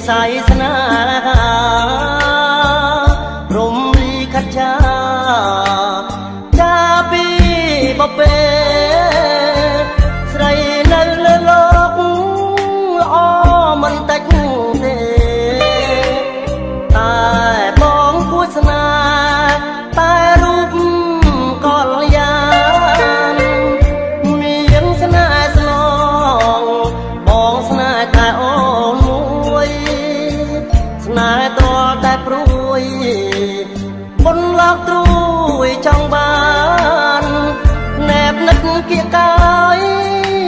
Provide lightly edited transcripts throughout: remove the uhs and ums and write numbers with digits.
สายสนารมลีคัจฉาจาปีบเปใส่ในเลือลกอ้อมันแตกเทตายมองผู้สนาตายรูปก่อนยานมียังสนาสลองมองสนาตายอ่อนมวยสนาตัวแต่ปรุยบนลอกตรุยจังบานแนบนึกเกียกาย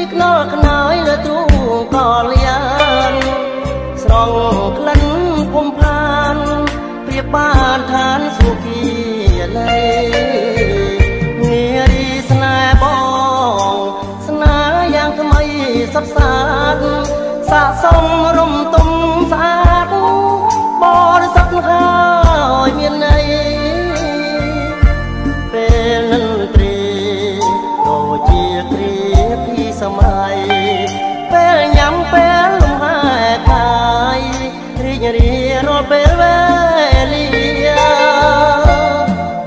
ขนอขนายเลือตรูก่อนยานสรองคลันพมพานเปรียบบ้านทานสุขีเลยเงียรีสนาบองสนาอย่างทำไมสับสานสะสมรมตุมสาดบริสัทหายเมียนในเป็นนันตรีโตเจียกรีพี่สมัยเป็นยำเป็นลมหายคายรีญรีรอเป็นเวลี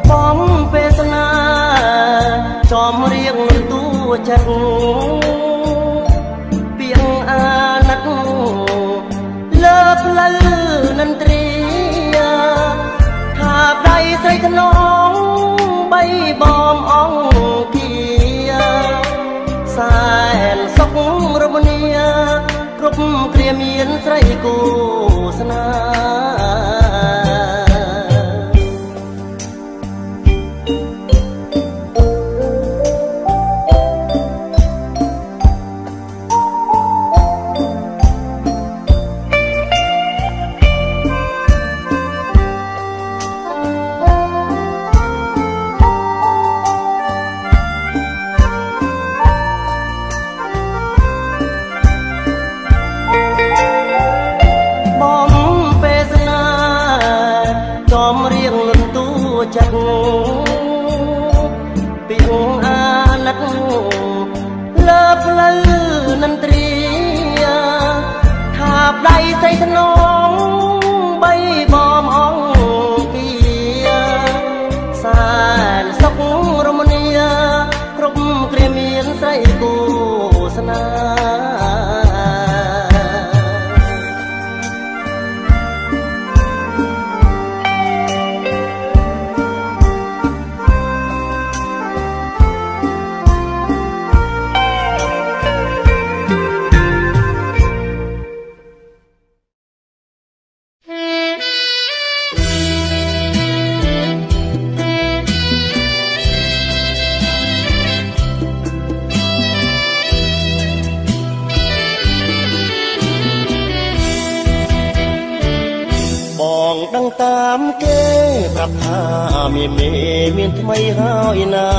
พร้อมเปสนาจอมเรียงตัวจักเปียงอานักเลิฟละลือนันตรีหากใดใส่ขนองใบบอมอ่องเกียสายสกรมเนียครบเคลียเมียนไตรกูสนาจักปิงอานักเลิฟละลือนันตรีทาบใดใส่ขนองใบบอมอ่องเกียสารสกรมเนียครบเกรียเมียนใส่กูสนาดังตามเก้ปรับท่าเมียนทำไมหายนา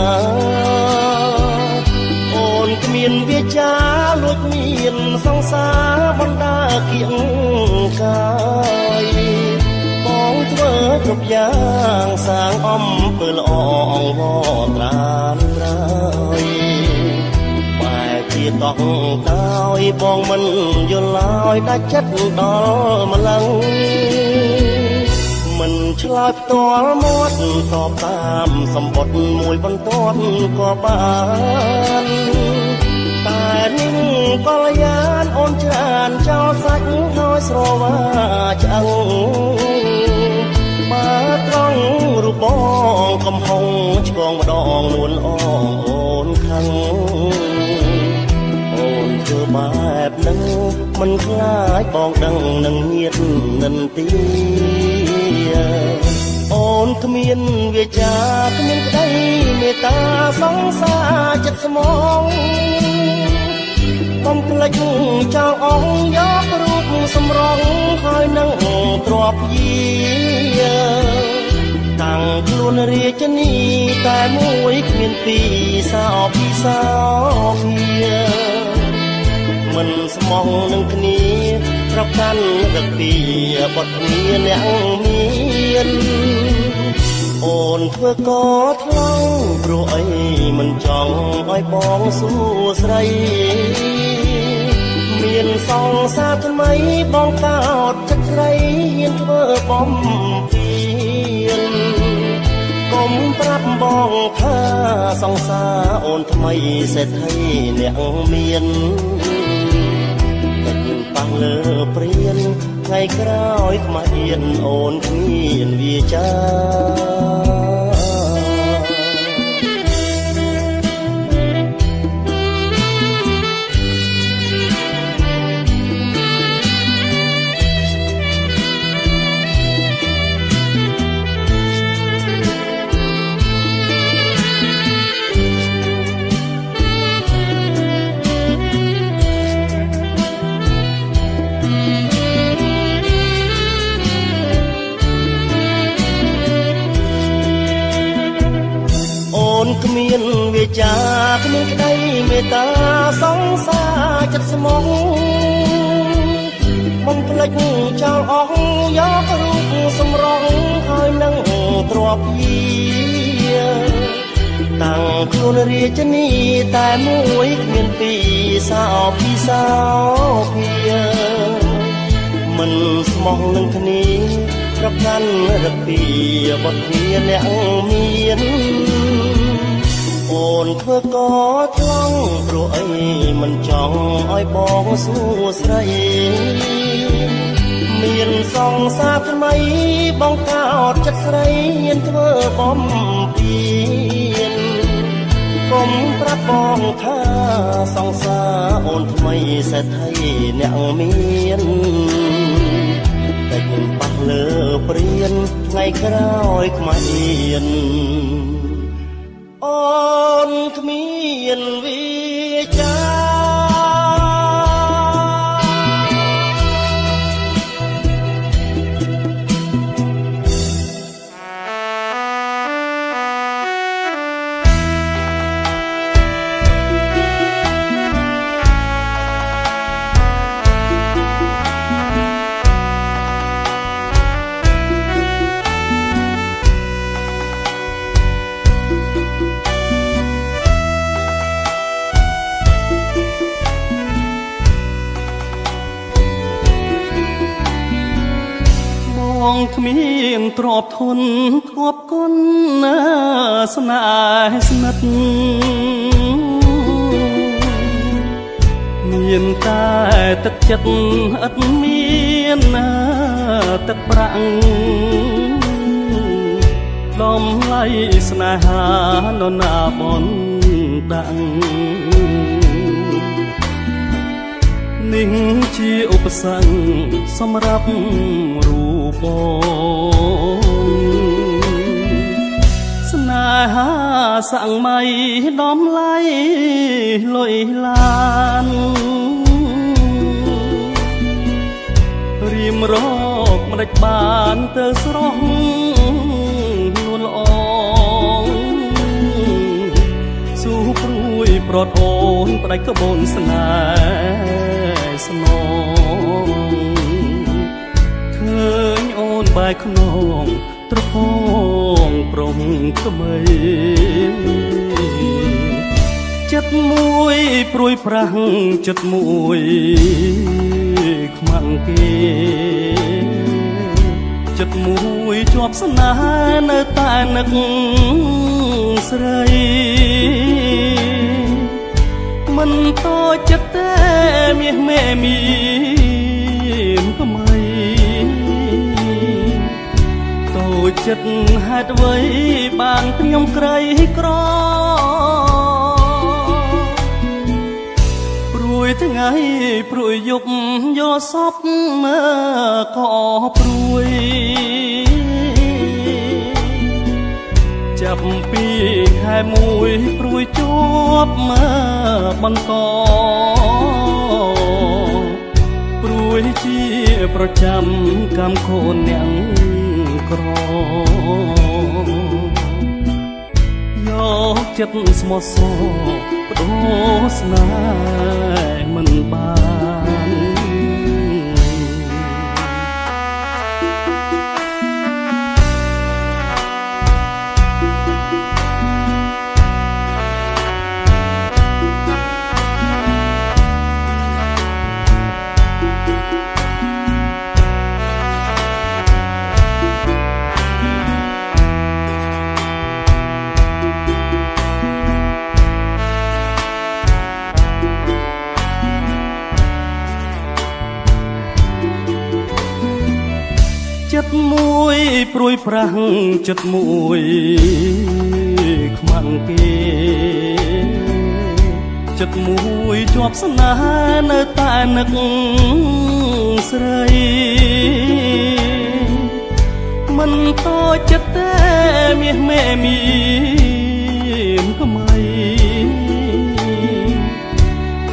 โอนเมียนเวียจ้าลูกเมียนสองสาบรรดาเกียงกายมองเธอทุกอย่างสร้างอ้อมเปิดอ่องวอตรานรายแต่ที่ต้องตายบองมันยนลอยได้ชัดดอลมาลังมันฉลาดตัวหมดตอบตามสมบทมวยบนต้นก็บานแต่นิ่งก็ลยานโอนจานเจ้าสักน้อยสโรวาจังมาตรองรูปบองกำหงชกองมาดองนวลอ่องโอนคังโอนเธอแบบนั้นมันคล้ายบองดังนังเงียดนันตีโอนขมิ้นเวียจาขมิ้นก็ได้เมตตาสองสาจัดสมองต้องกระจุงเจ้าอ่องยกรูปสำรองคอยนั่งตรอบเยียตั้งกลุ่นเรียจะนีแต่มวยขมิ้นปีสาวพี่สาวเพียมันสมองนึงคนี้รับกันกับเปียบทเมียนยังเมียนโอนเพื่อกอดเล่าโปรยมันจ้องอ้อยบองสู้ใส่เมียนสองสาทำไมบองกอดจัด ស្រីហ៊ានធ្វើបំពេញកុំប្រាប់បងថាសង្សារអូនថ្មីសេដ្ឋីអ្នកមានតែប៉ះលើព្រៀនថ្ងៃក្រោយខ្មាស់អៀនអូនគ្មានវាចាគ្មានវាចាគ្មានក្តីមេត្តាសង្សារចិត្តស្មងបំភ្លេចចោលអស់យករូបសម្រងហើយនឹងទ្របយាតាំងខ្លួនរាជនីតែមួយគ្មានពីរសោពីសោភាមិនស្មោះនឹងគ្នាប្រកាន់រពីបទវាអ្នកមានអូនធ្វើកថ្លង់ព្រោះអីមិនចង់ឲ្យបងសួស្ដីមានសង្សារថ្មីបងកោតចិត្តស្រីហ៊ានធ្វើបំពេញកុំប្រាប់បងថាសង្សារអូនថ្មីសេដ្ឋីអ្នកមានតែប៉ះលើព្រៀនថ្ងៃក្រោយខ្មាស់អៀនអូនគ្មានវាចាគ្មានទ្រពធនគប់គុណស្នេហ៍ស្និទ្ធមានតែទឹកចិត្តឥតមានទឹកប្រាក់ដំឡៃស្នេហានរណាបនដាក់នេះជាឧបសគ្គសម្រាប់រូបស្នេហាសង្មៃដំឡៃលុយឡានរៀមរកមិនដេចបានទៅស្រស់នួនល្អស៊ូព្រួយប្រត់អូនផ្ដាច់ក្បូនស្នេហ៍ស្នងឃើញអូនបែកខ្នងត្រពងព្រំថ្មីចិត្តមួយព្រួយប្រាំងចិត្តមួយខ្មាំងគេចិត្តមួយជាប់ស្នេហ៍នៅតែនឹកស្រីមិនតូចចិត្តតែមាសមេមានថ្មីតូចចិត្តហេតុអ្វីបានខ្ញុំក្រីក្រព្រួយថ្ងៃព្រួយយប់យកសពក៏ព្រួយចាប់ពីខែមួយព្រួយជាប់បន្តព្រួយជាប្រចាំកម្មខូនអ្នកក្រយកចិត្តស្មោះសរបដូរស្នេហ៍មិនបាន ចិត្តមួយព្រួយប្រាស់ចិត្តមួយខ្មាំងគេចិត្តមួយជាប់ស្នេហ៍នៅតែនឹកស្រីមិនតូចចិត្តតែមាសមេមានក្មៃ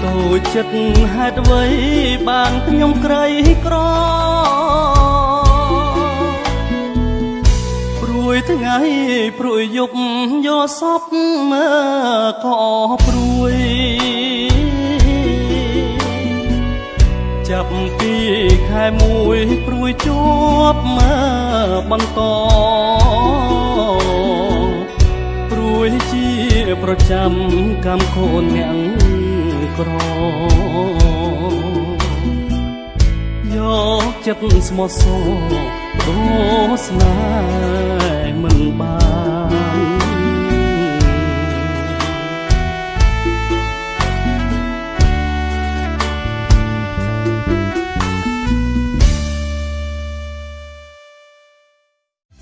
តូចចិត្តហេតុអ្វីបានខ្ញុំក្រីក្រព្រួយថ្ងៃព្រួយយប់យកសពមើក៏ព្រួយចាប់ពីខែមួយព្រួយជាប់មើបន្តព្រួយជាប្រចាំកម្មខូនអ្នកក្រយកចិត្តស្មោះសរព្រោះស្នេហ៍មិនបាន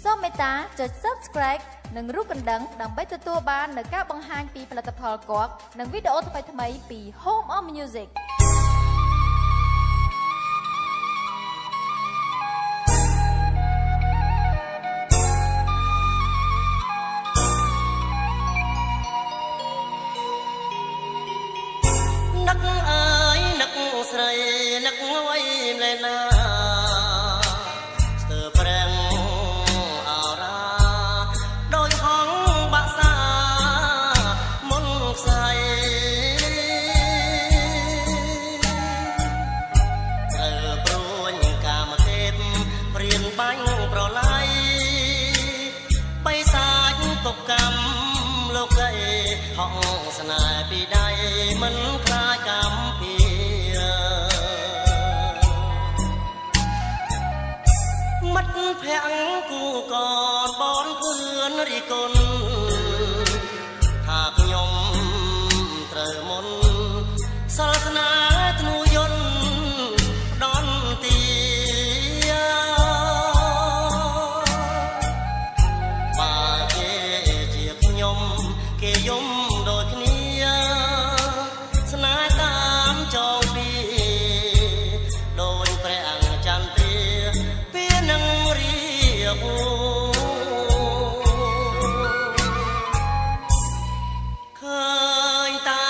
សូមមេត្តាចុច Subscribe និងរូបកណ្ដឹងដើម្បីទទួលបាននូវការបង្ហាញពីផលិតផលគប្បនិងវីដេអូថ្មីៗពី Home of Musicនឹកអើយនឹកស្រីនឹកអ្វីម្លេះណាស្ទើរប្រាំងអរ៉ាដោយហងបាក់សាមុនខ្សែត្រូវព្រួញកាមទេពព្រៀនបាញ់ប្រឡ័យបិសាចទុកកម្មលោកីហងស្នេហ៍ពីដៃមិនខ្លាចកម្មពីមិត្តភក្តិគូកនបនភឿនរីគុណថាខ្ញុំត្រូវមុនសាសនាធ្នូយន្តដនទីបើគេជាខ្ញុំគេយំដូចគ្នាស្នេហ៍តាមចងពីដូចព្រះអង្គចន្ទ្រាពីនឹងរៀបឃើញតែ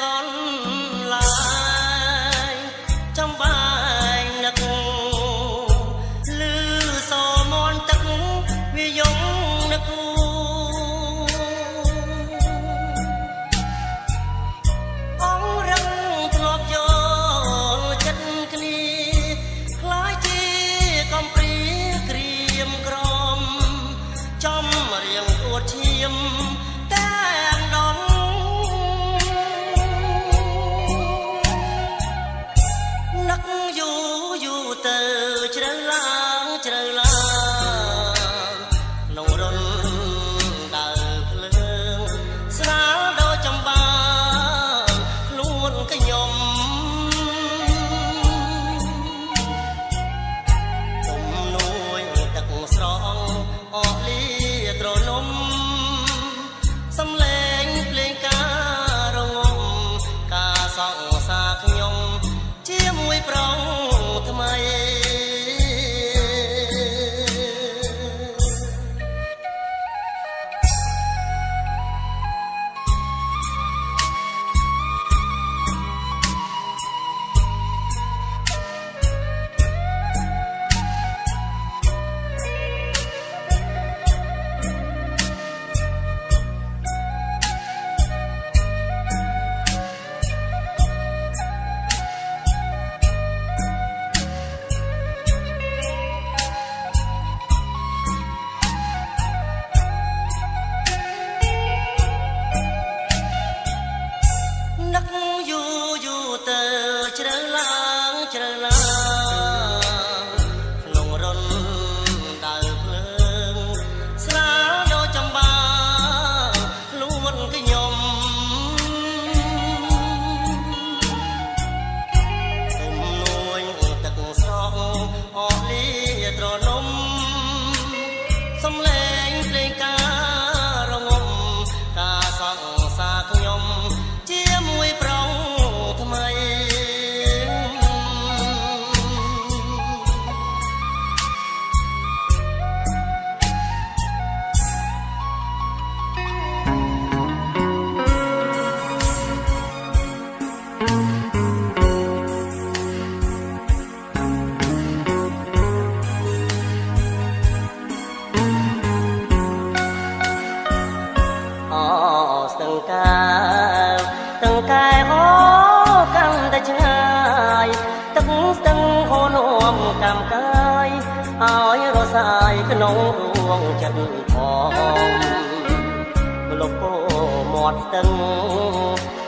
កនឡាយចំបែងនឹកលឺសោមនទឹកវាយងនឹកអងរឹងធ្លាប់យកចិត្តគ្នាខ្លាយជាកំព្រាក្រៀមក្រំចំរៀងអួតឈាមតែងដងនឹកយូរយូរទៅជ្រៅឡើងជ្រៅឡើងក្នុងរនដើរភ្លើងស្រាលដូចចំបាខ្លួនខ្ញុំទុំនួយទឹកស្រងអកលីត្រនំសំឡេងភ្លេងការងំការសង្សារខ្ញុំជាមួយប្រងថ្មី ត្រនំសំឡេងភ្លេងការរងំការសង្សារខ្ញុំជាមួយប្រុងថ្មីtừng cái hố căng tay trái tức từng hố nôm cam cái áo rồi sai cái nông ruộng chân thòng lục một từng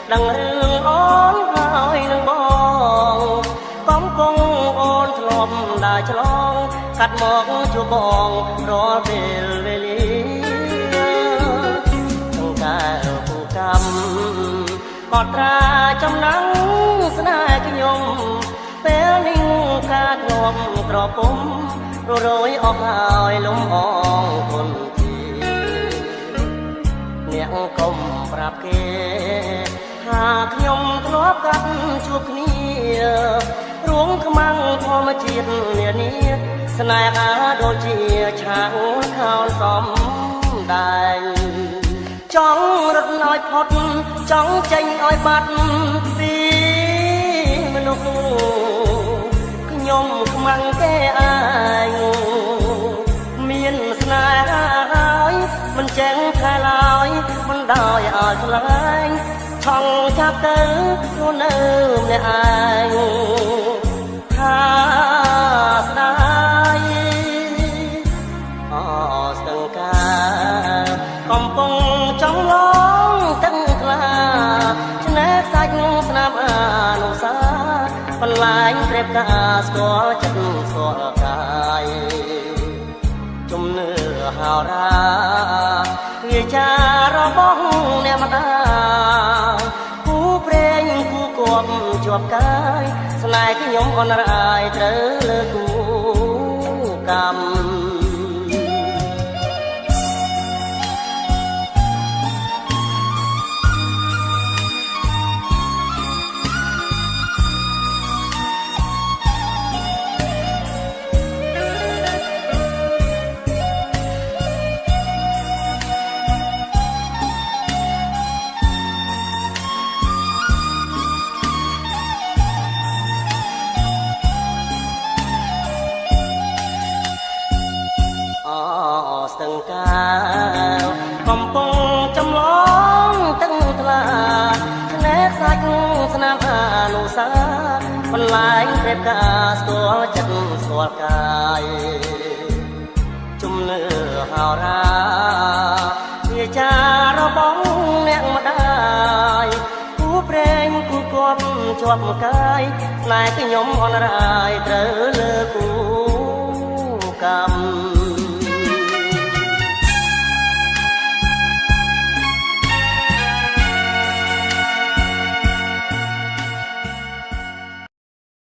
đằng rừng ón hai đằng bong bóng cung ôn lom đại chlong cắt mọc chua bong rõ về lý từng cái phụ camกอดตราจำนังสนายขยมเปลนิ่งกาดนมกรอบผมโรยออกหายลมอ่องคนทีเนียงกลมปราบเกหากขยมทะเลาะกันชั่วคนี้รวงขมังพอมาจีบเนี่ยนี้สนายอาโดเจียช้างข้าวซ้อมได้จ้องรถน้อยพดจ้องเจงอ้อยบัดปีมนุษย์ขยมขมังแก่อายเมียนสนายมันแจ้งแค่ลอยมันได้อายทลายช่องชักเตอรู้เนิ่มในอายถ้าสนายสังกาកំពុងចង់ឡងទាំងខ្លាឆ្នេរសាច់ស្នាមអនុសាបន្លាញព្រៀបការស្គាល់ចិត្តស្គាល់កាយជំនឿហោរាវាចារបស់អ្នកម្ដាគូព្រេងគូគប់ជាប់កាយស្នេហ៍ខ្ញុំអនរាយត្រូវលើគូកម្មស្ទឹងការកំពុងចំឡងទឹកថ្លាឆ្នេរសាច់ស្នាមអនុសាបន្លាញព្រៀបការស្គាល់ចិត្តស្គាល់កាយជំនឿហោរាវាចារបស់អ្នកម្ដាយគូព្រេងគូគប់ជាប់កាយស្នេហ៍ខ្ញុំអនរាយត្រូវលើគូ